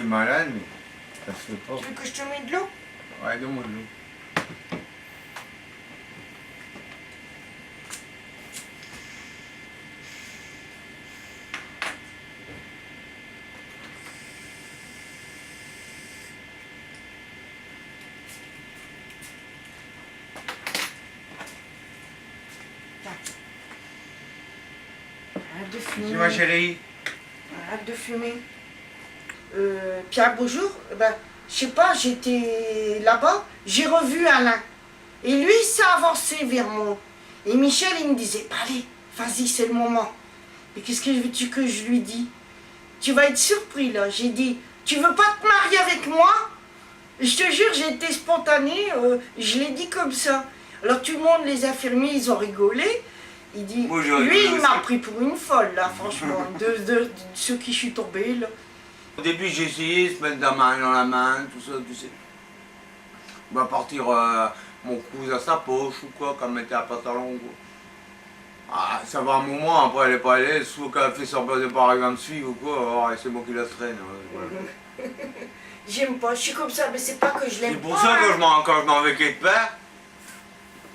Malade, mais ça se fait pas. Tu veux que je te mette de l'eau? Ouais, donne-moi de l'eau. Arrête de fumer. Dis-moi chérie. Arrête de fumer. Pierre, bonjour. Ben, je sais pas, j'étais là-bas, j'ai revu Alain. Et lui, il s'est avancé vers moi. Et Michel, il me disait, bah, allez, vas-y, c'est le moment. Mais qu'est-ce que veux-tu que je lui dis? Tu vas être surpris, là. J'ai dit, tu veux pas te marier avec moi? Je te jure, j'ai été spontanée, je l'ai dit comme ça. Alors tout le monde, les infirmiers, ils ont rigolé. Il dit, Moi, lui, il m'a pris pour une folle, là, franchement, de ceux qui suis tombée, là. Au début, j'ai essayé de se mettre la main dans la main, tout ça, tu sais. On va partir mon cousin à sa poche ou quoi, quand elle mettait un pantalon. Quoi. Ah, ça va un moment, après elle est pas à l'aise, soit qu'elle fait semblant de pas arriver à me suivre ou quoi, c'est moi qui la traîne. Voilà. J'aime pas, je suis comme ça, mais c'est pas que je l'aime pas. C'est pour ça que quand je m'en vais quelque part,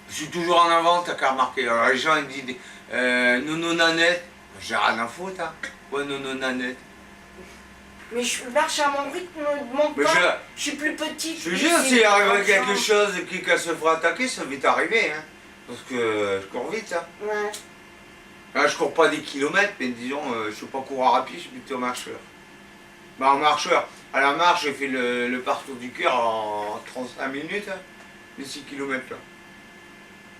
je suis toujours en avant, t'as qu'à remarquer. Alors les gens ils me disent nounou nanette, j'ai rien à foutre, hein. Ouais, nounou nanette. Mais je marche à mon rythme, mon Mais temps. Je suis plus petite. Je te jure, s'il arrive quelque chose et qu'elle se fera attaquer, ça va vite arriver, hein. Parce que je cours vite, hein. Ouais. Là, je cours pas des kilomètres, mais disons, je suis pas coureur rapide, je suis plutôt marcheur. Bah, en marcheur, à la marche, j'ai fait le parcours du cœur en 35 minutes, hein, les 6 kilomètres là.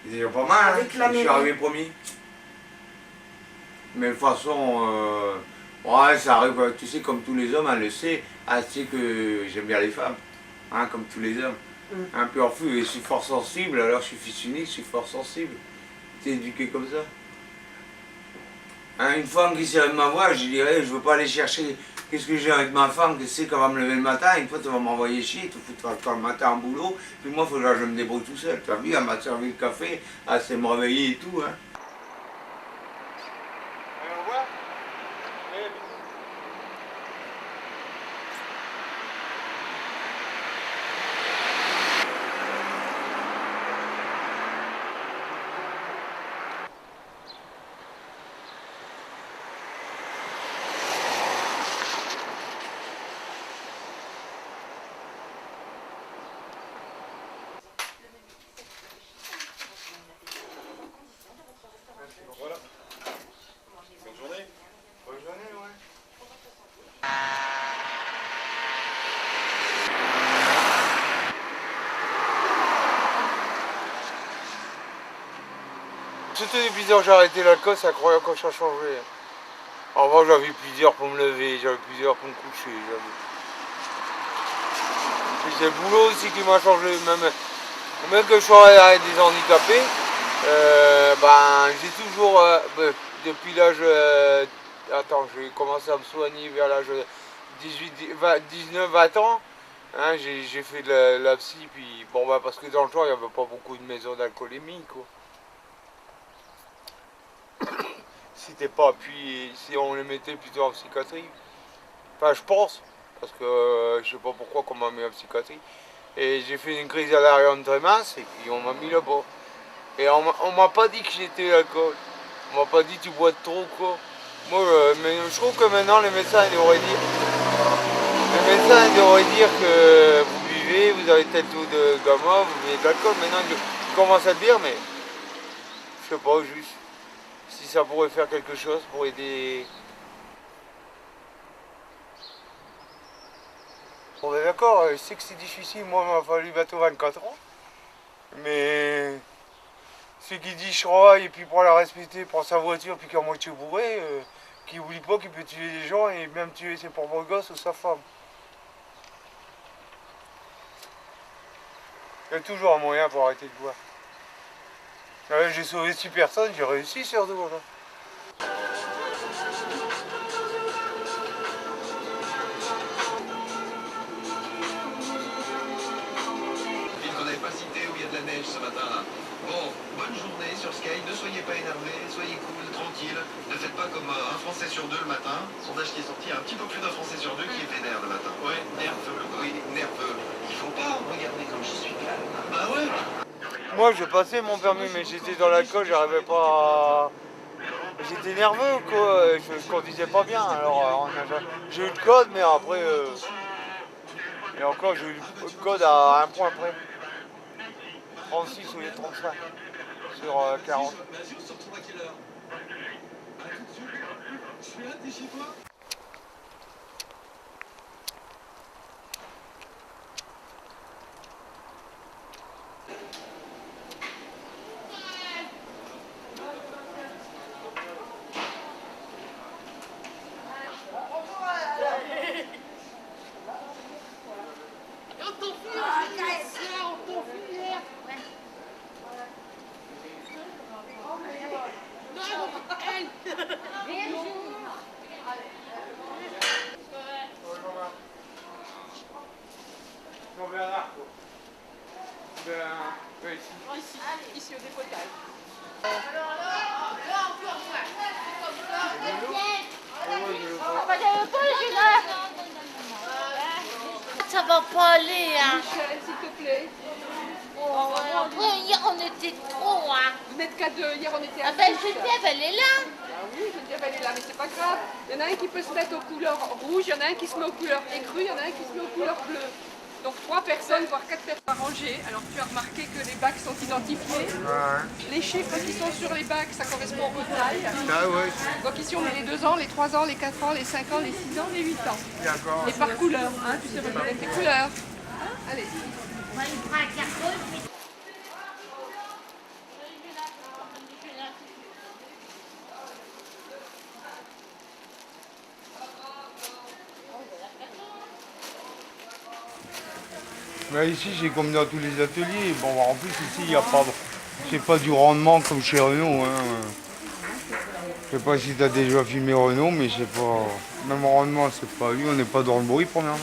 C'est déjà pas mal, Avec hein. Je suis arrivé premier. Mais de toute façon, ouais, ça arrive, tu sais, comme tous les hommes, elle le sait, elle sait que j'aime bien les femmes, hein, comme tous les hommes. Un peu en fou, et je suis fort sensible, alors je suis fils unique, je suis fort sensible. T'es éduqué comme ça. Hein, une femme qui sait de ma voix, je dirais, je veux pas aller chercher qu'est-ce que j'ai avec ma femme, qui sait qu'elle va me lever le matin, une fois tu vas m'envoyer chier, tu foutre le matin en boulot, puis moi il faudra que je me débrouille tout seul. Tu as vu, elle m'a servi le café, elle sait me réveiller et tout. Hein. Voilà. Bonne journée. Bonne journée, ouais. C'était bizarre, j'ai arrêté l'alcool, c'est incroyable quand ça a changé. Avant j'avais plusieurs pour me lever, j'avais plusieurs pour me coucher. C'est le boulot aussi qui m'a changé, même que je sois avec des handicapés, ben j'ai toujours, depuis l'âge, attends, j'ai commencé à me soigner vers l'âge 19-20 ans, hein, j'ai fait de la psy, puis bon bah parce que dans le temps il n'y avait pas beaucoup de maisons d'alcoolémie quoi. Puis si on les mettait plutôt en psychiatrie, enfin je pense, parce que je sais pas pourquoi qu'on m'a mis en psychiatrie. Et j'ai fait une crise à l'arrière très mince et puis on m'a mis là-bas. Et on m'a pas dit que j'étais l'alcool. On m'a pas dit tu bois de trop quoi. Moi mais je trouve que maintenant les médecins ils devraient dire. Les médecins ils devraient dire que vous buvez, vous avez tel taux de gamma, vous buvez de l'alcool. Maintenant ils commencent à le dire mais je sais pas juste. Si ça pourrait faire quelque chose pour aider. Bon ben d'accord, je sais que c'est difficile, moi il m'a fallu bientôt 24 ans. Mais celui qui dit je travaille et puis pour la respecter, prend sa voiture puis qu'à moitié bourré, qui oublie pas qu'il peut tuer des gens et même tuer ses propres gosses ou sa femme. Il y a toujours un moyen pour arrêter de boire. J'ai sauvé 6 personnes, j'ai réussi surtout. Là. Ville qu'on n'avait pas cité où il y a de la neige ce matin-là. Bon, bonne journée sur Sky, ne soyez pas énervés, soyez cool, tranquille. Ne faites pas comme un Français sur 2 le matin. Sondage qui est sorti, un petit peu plus d'un Français sur 2 qui est vénère le matin. Ouais, nerveux, oui, nerveux. Il faut pas regarder comme je suis calme. Bah ouais. Moi j'ai passé mon permis mais j'étais dans l'alcool, j'arrivais pas à... J'étais nerveux quoi, je conduisais pas bien. Alors j'ai eu le code mais après... Et encore j'ai eu le code à un point près. 36 au lieu de 35 sur 40. Ici au dépotage. Ça va pas aller, hein. Michel, s'il te plaît. Oh, après, hier, on était trop, hein. Vous n'êtes qu'à 2, hier on était à Ah ben, 6. Geneviève, elle est là. Ah oui, Geneviève elle est là, mais c'est pas grave. Il y en a un qui peut se mettre aux couleurs rouges, il y en a un qui se met aux couleurs écrues, il y en a un qui se met aux couleurs bleues. Donc 3 personnes, voire 4 personnes rangées. Alors tu as remarqué que les bacs sont identifiés. Ouais. Les chiffres qui sont sur les bacs, ça correspond aux tailles. Ah ouais, Donc ici on met les 2 ans, les 3 ans, les 4 ans, les 5 ans, les 6 ans, les 8 ans. d'accord. Et par couleur, hein, tu sais reconnaître les couleurs. Hein, allez. Moi, il prend un carton. Mais ici, c'est comme dans tous les ateliers. Bon, en plus, ici, il n'y a pas, c'est pas du rendement comme chez Renault. Hein. Je sais pas si tu as déjà filmé Renault, mais c'est pas. Même rendement, c'est pas lui, on n'est pas dans le bruit, premièrement.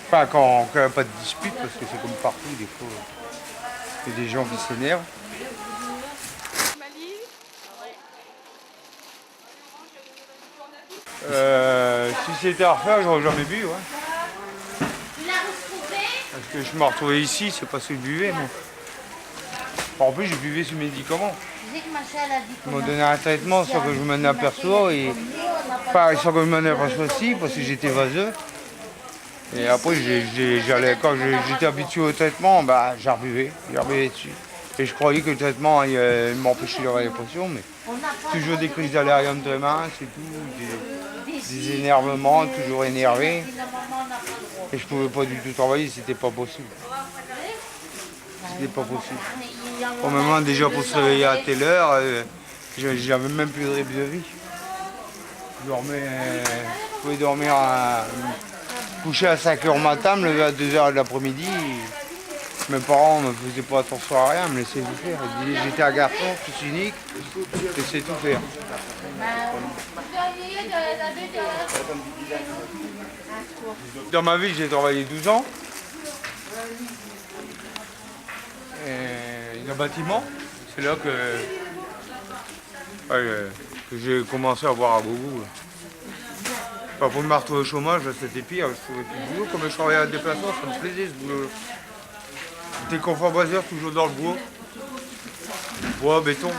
Enfin, quand il n'y a pas de dispute, parce que c'est comme partout, des fois. Il y a des gens qui s'énervent. Si c'était à refaire, j'aurais jamais bu, ouais. Tu l'as retrouvé? Parce que je me retrouvais ici, c'est pas ce que je buvais, moi. En plus, je buvais ce médicament. Tu sais que ma chère, elle a dit Ils m'ont donné un traitement sans que je m'en aperçoive. Et... Enfin, sans que je m'en aperçoive aussi, parce que j'étais vaseux. Et après, quand j'étais habitué au traitement, bah, j'en rebuvais dessus. Et je croyais que le traitement il m'empêchait d'avoir les pressions, mais toujours des crises d'alérium très minces et tout, des énervements, toujours énervé. Et je pouvais pas du tout travailler, c'était pas possible. C'était pas possible. Au moment déjà pour se réveiller à telle heure, j'avais même plus de rêve de vie. Je pouvais dormir coucher à 5h matin, me lever à 2h de l'après-midi. Mes parents ne me faisaient pas attention à rien, me laissaient tout faire. Ils disaient j'étais un garçon, fils unique, je sais tout faire. Dans ma vie, j'ai travaillé 12 ans. Et le bâtiment, c'est là que j'ai commencé à avoir un beau goût. Enfin, pour me retrouver au chômage, c'était pire, je trouvais plus de boulot. Comme je travaillais à déplacement, ça me plaisait ce boulot. J'étais confort-baseur, toujours dans le bois. Bois, béton.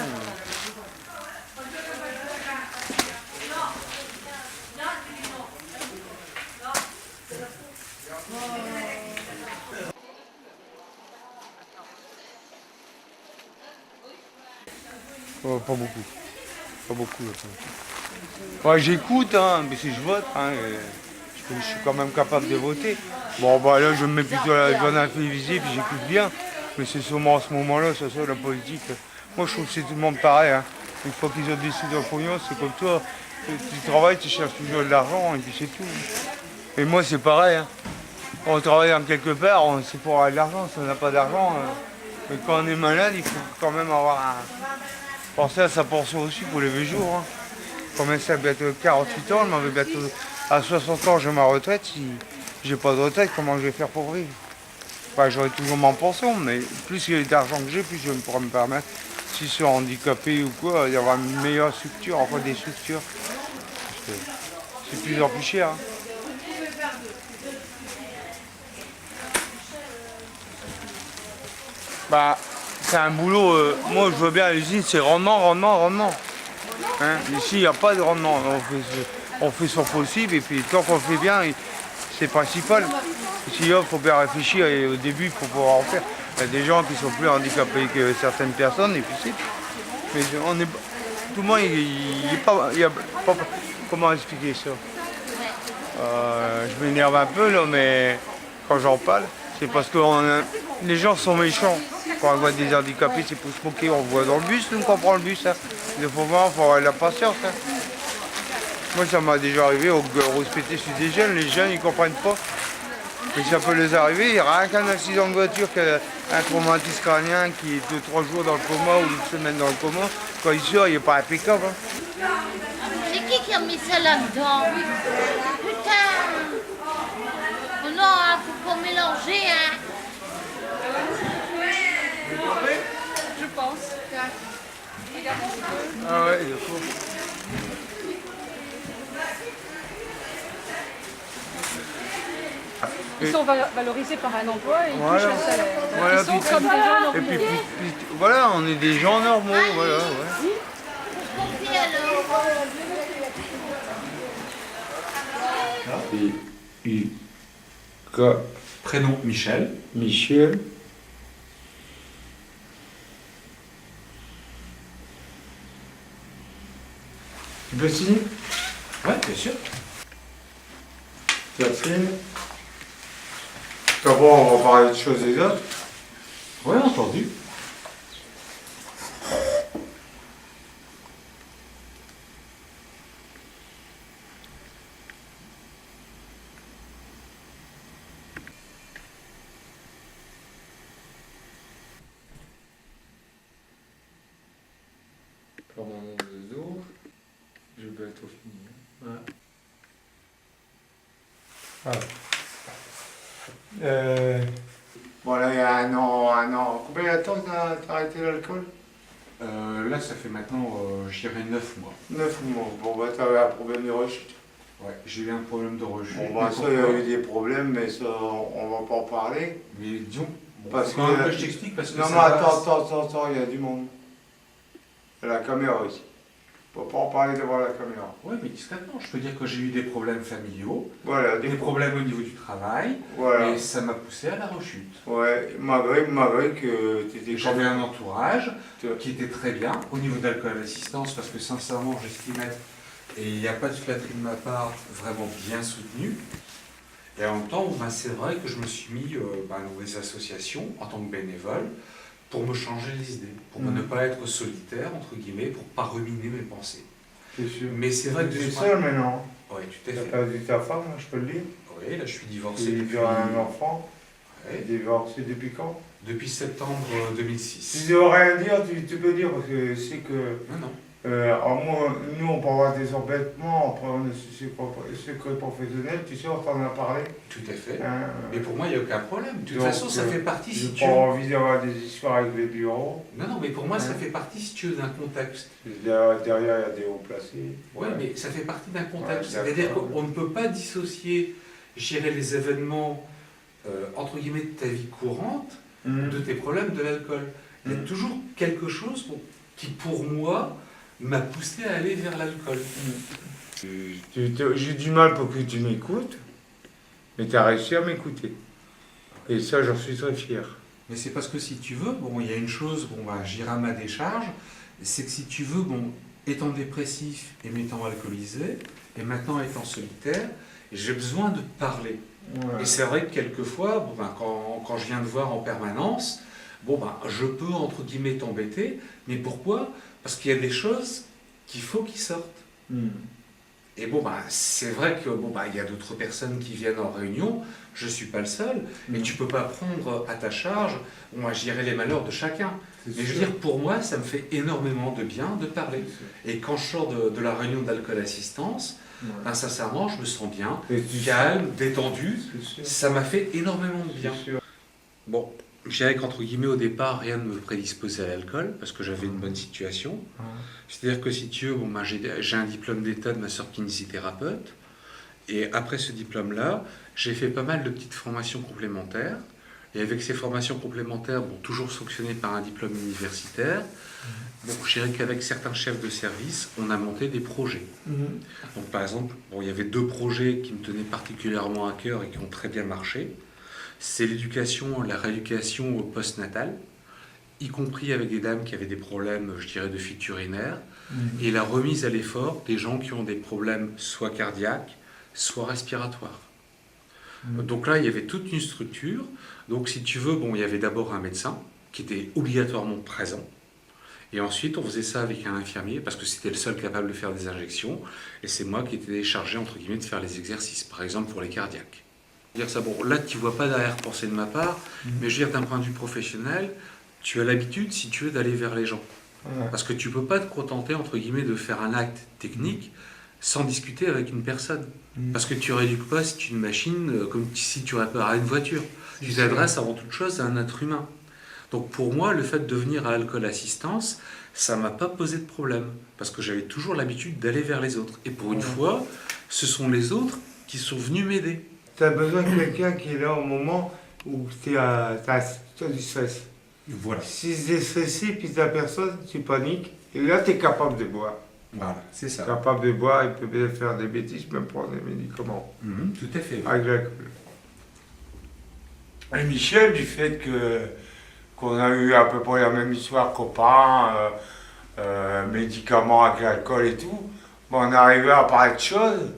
Oh, pas beaucoup. Pas beaucoup. Ouais, j'écoute, hein, mais si je vote, hein, je suis quand même capable de voter. Bon, bah là, je me mets plutôt à la télévision puis j'écoute bien. Mais c'est sûrement à ce moment-là, ça, la politique. Moi, je trouve que c'est tout le monde pareil. Hein. Une fois qu'ils ont décidé le pognon, c'est comme toi. Tu travailles, tu cherches toujours de l'argent et puis c'est tout. Et moi, c'est pareil. Hein. On travaille en quelque part, c'est pour avoir de l'argent. Si on n'a pas d'argent, mais quand on est malade, il faut quand même penser à sa pension aussi pour les vieux jours. Hein. Quand même, ça bientôt 48 ans, je m'en vais bientôt à 60 ans, j'ai ma retraite. Si j'ai pas de retraite, comment je vais faire pour vivre? Enfin, j'aurai toujours mon pension, mais plus il y a d'argent que j'ai, plus je pourrai me permettre, si je suis handicapé ou quoi, d'y avoir une meilleure structure, enfin des structures. Parce que c'est de plus en plus cher. Hein. Bah, c'est un boulot, moi je veux bien à l'usine, c'est rendement. Hein? Ici, il n'y a pas de rendement, on fait son possible et puis tant qu'on le fait bien, c'est principal. Si il faut bien réfléchir et au début, il faut pouvoir en faire. Il y a des gens qui sont plus handicapés que certaines personnes et puis c'est. Mais on est, tout le monde, il y a pas, comment expliquer ça? Je m'énerve un peu là, mais quand j'en parle, c'est parce que les gens sont méchants. Quand on voit des handicapés, c'est pour se moquer. On voit dans le bus, nous, quand on prend le bus. Hein. Il faut avoir de la patience. Hein. Moi, ça m'a déjà arrivé au respecter sur des jeunes. Les jeunes, ils ne comprennent pas. Et ça peut les arriver. Il n'y a rien qu'un accident de voiture, un traumatisme crânien qui est 2-3 jours dans le coma ou une semaine dans le coma. Quand il sort, il n'est pas impeccable. Hein. C'est qui a mis ça là-dedans? Putain! Oh non, hein, faut pas mélanger, hein. Je pense. Regarde un petit peu. Ah ouais, d'accord. Ils sont valorisés par un emploi et ils Voilà. touchent un salaire. Donc Voilà, ils sont puis- comme des gens normaux. Et puis, voilà, on est des gens normaux. Voilà, ouais. Confie alors. Prénom Michel. Michel. Tu peux signer? Ouais, bien sûr. Catherine. D'abord, on va parler de choses des autres. Ouais, entendu. Pour mon nom de dos, je vais bientôt finir. Ouais. Voilà, il y a un an. Combien de temps t'as arrêté l'alcool? Là, ça fait maintenant, je dirais 9 mois. 9 mois. Bon, bah, t'avais un problème de rechute. Ouais, j'ai eu un problème de rechute. Bon, bah, ça, il y a eu des problèmes, mais ça, on va pas en parler. Mais disons, Parce quand que- même, je t'explique parce que Non, ça mais va- attends, il y a du monde. Il y a la caméra aussi. On peut pas en parler devant la caméra. Ouais, mais discrètement, je peux dire que j'ai eu des problèmes familiaux, Voilà, des problèmes au niveau du travail, Voilà. et ça m'a poussé à la rechute. Ouais, malgré que t'étais J'avais un entourage Tu- qui était très bien au niveau de l'alcool à l'assistance parce que sincèrement j'estimais, et il n'y a pas de flatterie de ma part, vraiment bien soutenu. Et en même temps, c'est vrai que je me suis mis dans des associations en tant que bénévole pour me changer les idées, pour ne pas être solitaire, entre guillemets, pour ne pas ruminer mes pensées. C'est sûr. Mais c'est vrai que... Tu es seul maintenant. Oui, tout à T'as fait. perdu ta femme, je peux le dire. Oui, là je suis divorcé Tu depuis, as un enfant. ouais, Divorcé depuis quand? depuis septembre Si 2006. tu veux rien dire, tu peux dire, parce que c'est que. Non, non. Alors moi, nous, on peut avoir des embêtements, après on est secret professionnel, tu sais, on t'en a parlé. Tout à fait. Hein, Mais pour moi, il n'y a aucun problème. De toute donc, façon, ça fait partie, J'ai si tu pas veux. envie d'avoir des histoires avec les bureaux. Non, non, mais pour moi, ça Hein. fait partie, si tu veux, d'un contexte. Derrière, il y a des hauts placés. Oui, mais ça fait partie d'un contexte. Ouais, C'est-à-dire d'accord. qu'on ne peut pas dissocier, gérer les événements, entre guillemets, de ta vie courante, de tes problèmes de l'alcool. Il y a toujours quelque chose qui, pour moi, m'a poussé à aller vers l'alcool. J'ai du mal pour que tu m'écoutes, mais tu as réussi à m'écouter. Et ça, j'en suis très fier. Mais c'est parce que si tu veux, bon, il y a une chose, j'irai à ma décharge, c'est que si tu veux, étant dépressif et m'étant alcoolisé, et maintenant étant solitaire, j'ai besoin de parler. Ouais. Et c'est vrai que quelquefois, quand je viens te voir en permanence, bon, ben, je peux, entre guillemets, t'embêter, mais pourquoi? Parce qu'il y a des choses qu'il faut qu'ils sortent. Et bon, bah, c'est vrai que bon, bah, il y a d'autres personnes qui viennent en réunion, je ne suis pas le seul, mais tu ne peux pas prendre à ta charge, moi je dirais les malheurs de chacun. Mais je veux dire, pour moi, ça me fait énormément de bien de parler. Et quand je sors de la réunion d'alcool assistance, ben, sincèrement, je me sens bien, calme, détendu, ça m'a fait énormément de bien. Bon, je dirais qu'entre guillemets, au départ, rien ne me prédisposait à l'alcool, parce que j'avais une bonne situation. C'est-à-dire que si tu veux, bon, ben, j'ai un diplôme d'état de ma sœur kinésithérapeute, et après ce diplôme-là, j'ai fait pas mal de petites formations complémentaires, et avec ces formations complémentaires, bon, toujours sanctionnées par un diplôme universitaire, bon, je dirais qu'avec certains chefs de service, on a monté des projets. Donc par exemple, bon, il y avait 2 projets qui me tenaient particulièrement à cœur et qui ont très bien marché. C'est l'éducation, la rééducation au post-natal, y compris avec des dames qui avaient des problèmes, je dirais, de fuite urinaire, et la remise à l'effort des gens qui ont des problèmes soit cardiaques, soit respiratoires. Donc là, il y avait toute une structure. Donc si tu veux, bon, il y avait d'abord un médecin qui était obligatoirement présent, et ensuite on faisait ça avec un infirmier, parce que c'était le seul capable de faire des injections, et c'est moi qui étais chargé, entre guillemets, de faire les exercices, par exemple pour les cardiaques. Dire ça, bon, là tu vois pas d'arrière-pensée de ma part, mais je veux dire d'un point de vue professionnel, tu as l'habitude, si tu veux, d'aller vers les gens. Parce que tu peux pas te contenter, entre guillemets, de faire un acte technique sans discuter avec une personne. Parce que tu rééduques pas, c'est une machine, comme si tu réparais une voiture. Tu t'adresses avant toute chose à un être humain. Donc pour moi, le fait de venir à Alcool Assistance, ça m'a pas posé de problème. Parce que j'avais toujours l'habitude d'aller vers les autres. Et pour une fois, ce sont les autres qui sont venus m'aider. Tu as besoin de quelqu'un qui est là au moment où tu as du stress. Voilà. Si c'est stressé, puis la personne, tu paniques, et là, tu es capable de boire. Voilà, c'est ça. Capable de boire, il peut bien faire des bêtises, même prendre des médicaments. Tout à fait. Avec l'alcool. Et Michel, du fait qu'on a eu à peu près la même histoire, copains, médicaments avec l'alcool et tout, bon, on est arrivé à parler de choses.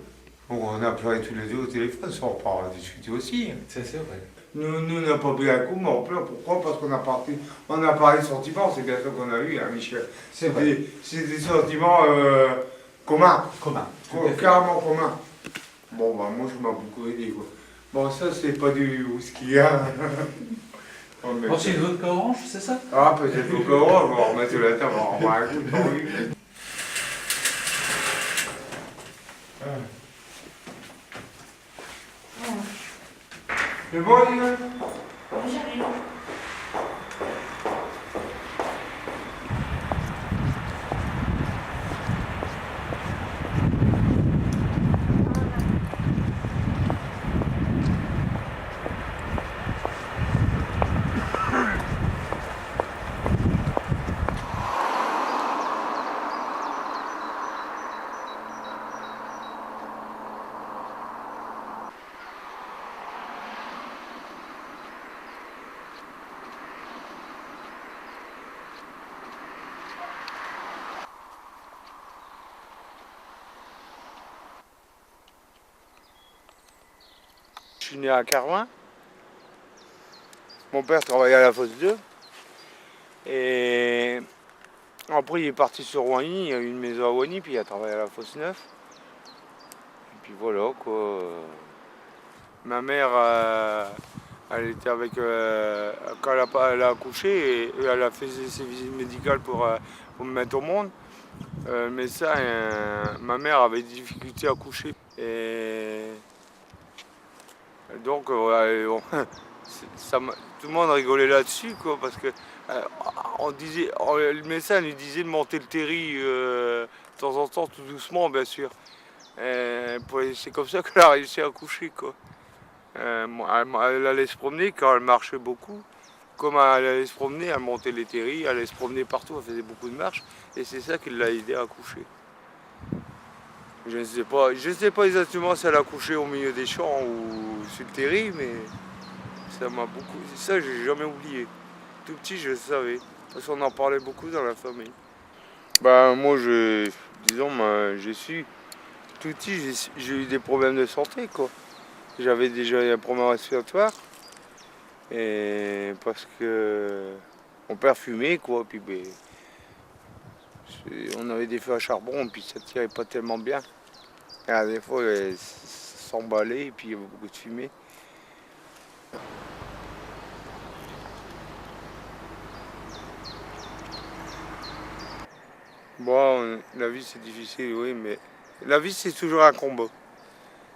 Bon, on a pleuré tous les deux au téléphone, ça on peut en discuter aussi. Ça, c'est vrai. Nous, on n'a pas pris un coup, mais on pleure. Pourquoi? Parce qu'on a parlé de sentiments, c'est bien ça qu'on a eu, hein, Michel. C'est des sentiments communs. Carrément communs. Bon, bah, moi, je m'en beaucoup aidé, quoi. Bon, ça, c'est pas du whisky, hein. Bon, c'est une vodka orange, c'est ça? Ah, peut-être vodka orange, on va remettre la table, on va en boire un coup, t'as envie. C'est bon, les gars? J'arrive. Je suis né à Carvin. Mon père travaillait à la Fosse 2. Et après, il est parti sur Roigny. Il a eu une maison à Roigny, puis il a travaillé à la Fosse 9. Et puis voilà, quoi. Ma mère, elle était avec. Quand elle a accouché, et elle a fait ses visites médicales pour me mettre au monde. Mais ça, ma mère avait des difficultés à coucher. Et donc, tout le monde rigolait là-dessus, quoi, parce que le médecin lui disait de monter le terri de temps en temps, tout doucement, bien sûr. C'est comme ça qu'elle a réussi à coucher, quoi. Elle allait se promener quand elle marchait beaucoup. Comme elle allait se promener, elle montait les terris, elle allait se promener partout, elle faisait beaucoup de marches, et c'est ça qui l'a aidé à coucher. Je ne sais pas exactement si elle a couché au milieu des champs ou sur le terri, mais ça m'a beaucoup. Ça, j'ai jamais oublié. Tout petit, je le savais, parce qu'on en parlait beaucoup dans la famille. Bah, moi, disons, tout petit, j'ai eu des problèmes de santé, quoi. J'avais déjà un problème respiratoire, et parce que mon père fumait, quoi. Puis ben, on avait des feux à charbon, puis ça tirait pas tellement bien. Et des fois, ça s'emballait, et puis il y avait beaucoup de fumée. Bon, la vie c'est difficile, oui, mais la vie c'est toujours un combat.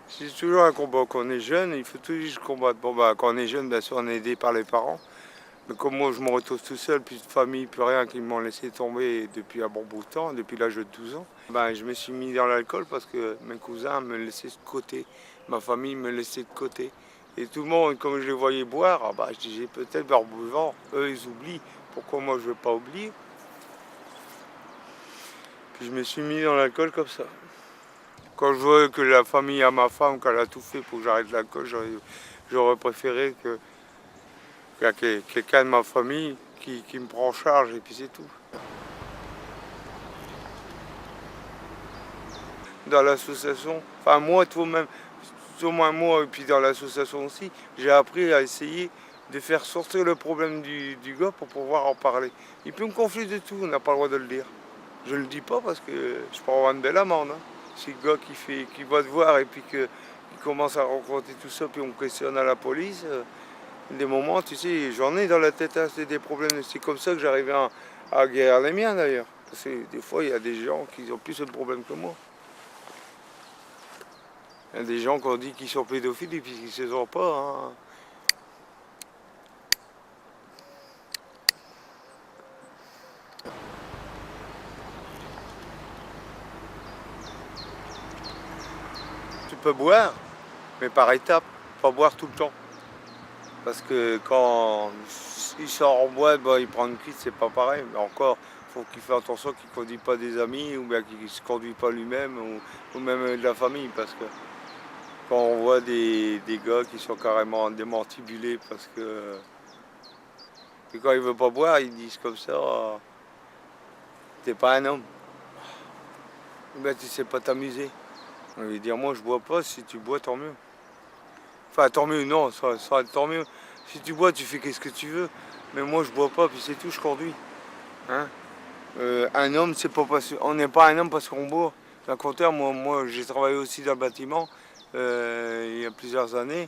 C'est toujours un combat. Quand on est jeune, il faut toujours combattre. Bon, bah, quand on est jeune, bien sûr, on est aidé par les parents. Mais comme moi, je me retrouve tout seul, plus de famille, plus rien, qui m'ont laissé tomber depuis un bon bout de temps, depuis l'âge de 12 ans, ben, je me suis mis dans l'alcool parce que mes cousins me laissaient de côté. Ma famille me laissait de côté. Et tout le monde, comme je les voyais boire, ah bah, je disais peut-être leur buvant, eux ils oublient. Pourquoi moi je ne veux pas oublier? Puis je me suis mis dans l'alcool comme ça. Quand je vois que la famille à ma femme, qu'elle a tout fait pour que j'arrête l'alcool, j'aurais préféré qu'il y ait quelqu'un de ma famille qui me prend en charge et puis c'est tout. Dans l'association, enfin moi, toi-même, au moins moi et puis dans l'association aussi, j'ai appris à essayer de faire sortir le problème du gars pour pouvoir en parler. Il peut me confier de tout, on n'a pas le droit de le dire. Je ne le dis pas parce que je peux avoir une belle amende. Hein. C'est le gars qui va te voir et puis qu'il commence à raconter tout ça, puis on questionne à la police. Des moments, tu sais, j'en ai dans la tête, hein, c'est des problèmes. C'est comme ça que j'arrivais à guérir les miens d'ailleurs. Parce que des fois, il y a des gens qui ont plus de problèmes que moi. Il y a des gens qui ont dit qu'ils sont pédophiles et puis qu'ils ne se sont pas. Hein. Tu peux boire, mais par étapes, pas boire tout le temps. Parce que quand il sort en boîte, bah, il prend une cuite, c'est pas pareil. Mais encore, il faut qu'il fasse attention qu'il ne conduise pas des amis ou bien qu'il ne se conduise pas lui-même ou même de la famille. Parce que quand on voit des gars qui sont carrément démantibulés parce que et quand ils ne veulent pas boire, ils disent comme ça, t'es pas un homme. Ben, tu sais pas t'amuser. On veut dire, moi je bois pas, si tu bois, tant mieux. Enfin, tant mieux, non, ça tant mieux. Si tu bois, tu fais qu'est-ce que tu veux. Mais moi, je bois pas, puis c'est tout, je conduis. Hein? Un homme, c'est pas parce on n'est pas un homme parce qu'on boit. Au contraire, moi j'ai travaillé aussi dans le bâtiment il y a plusieurs années.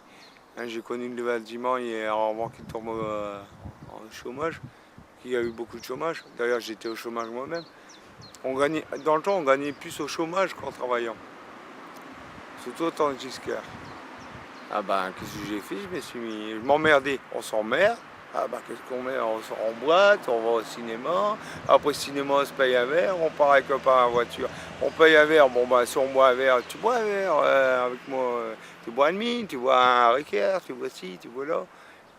Hein, j'ai connu le bâtiment avant qu'il tombe en chômage, qu'il y a eu beaucoup de chômage. D'ailleurs, j'étais au chômage moi-même. Dans le temps, on gagnait plus au chômage qu'en travaillant. Surtout au temps de Giscard. Ah ben, qu'est-ce que j'ai fait? Je m'emmerdais. On s'emmerde. Ah ben, qu'est-ce qu'on met? On sort en boîte, on va au cinéma. Après le cinéma, on se paye un verre. On part avec un copain en voiture. On paye un verre. Bon ben, si on boit un verre, tu bois un verre avec moi. Tu bois un demi, tu bois un Ricard, tu bois ci, tu bois là.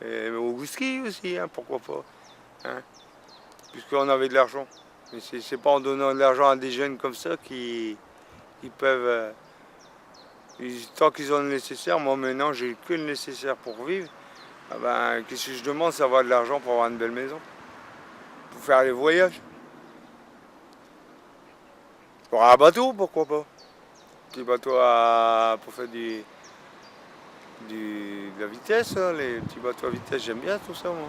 Et au whisky aussi, hein, pourquoi pas. Hein, puisqu'on avait de l'argent. Mais c'est pas en donnant de l'argent à des jeunes comme ça qui peuvent... tant qu'ils ont le nécessaire, moi maintenant j'ai que le nécessaire pour vivre. Ah ben, qu'est-ce que je demande, c'est avoir de l'argent pour avoir une belle maison. Pour faire les voyages. Pour un bateau, pourquoi pas. Petit bateau pour faire de la vitesse, hein, les petits bateaux à vitesse, j'aime bien tout ça moi.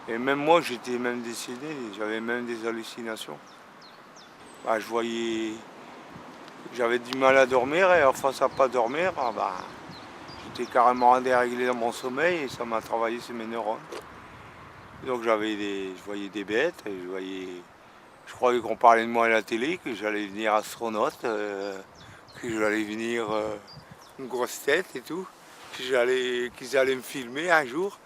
Et même moi, j'étais même décédé, j'avais même des hallucinations. Bah, j'avais du mal à dormir et enfin à pas dormir, j'étais carrément déréglé dans mon sommeil et ça m'a travaillé sur mes neurones. Donc je voyais des bêtes, et je croyais qu'on parlait de moi à la télé, que j'allais devenir astronaute, que j'allais devenir une grosse tête et tout, qu'ils allaient me filmer un jour.